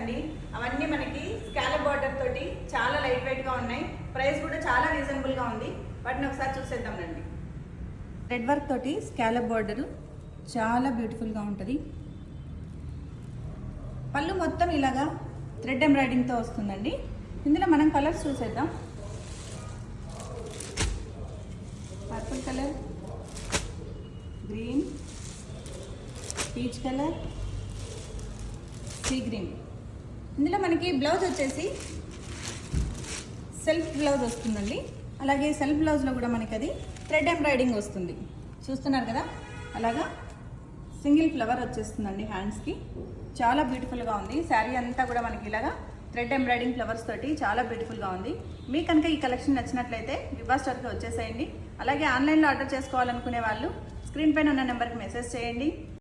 అండి. అవన్నీ మనకి స్కాలప్ బార్డర్ తోటి చాలా లైట్ వెయిట్ గా ఉన్నాయి. ప్రైస్ కూడా చాలా రీజనబుల్ గా ఉంది. వాటిని ఒకసారి చూసేద్దాం రండి. రెడ్ వర్క్ తోటి స్కాలప్ బార్డర్ చాలా బ్యూటిఫుల్ గా ఉంటుంది. పళ్ళు మొత్తం ఇలాగా థ్రెడ్ ఎంబ్రాయిడింగ్ తో వస్తుందండి. ఇందులో మనం కలర్స్ చూసేద్దాం. Purple colour, green, peach colour, sea green. ఇందులో మనకి బ్లౌజ్ వచ్చేసి సెల్ఫ్ బ్లౌజ్ వస్తుందండి. అలాగే సెల్ఫ్ బ్లౌజ్లో కూడా మనకి అది థ్రెడ్ ఎంబ్రాయిడింగ్ వస్తుంది. చూస్తున్నారు కదా, అలాగా సింగిల్ ఫ్లవర్ వచ్చేస్తుందండి హ్యాండ్స్కి. చాలా బ్యూటిఫుల్గా ఉంది. శారీ అంతా కూడా మనకి ఇలాగా థ్రెడ్ ఎంబ్రాయిడింగ్ ఫ్లవర్స్ తోటి చాలా బ్యూటిఫుల్గా ఉంది. మీకు కనుక ఈ కలెక్షన్ నచ్చినట్లయితే విభా స్టోర్కి వచ్చేసేయండి. అలాగే ఆన్లైన్లో ఆర్డర్ చేసుకోవాలనుకునే వాళ్ళు స్క్రీన్ పైన ఉన్న నెంబర్కి మెసేజ్ చేయండి.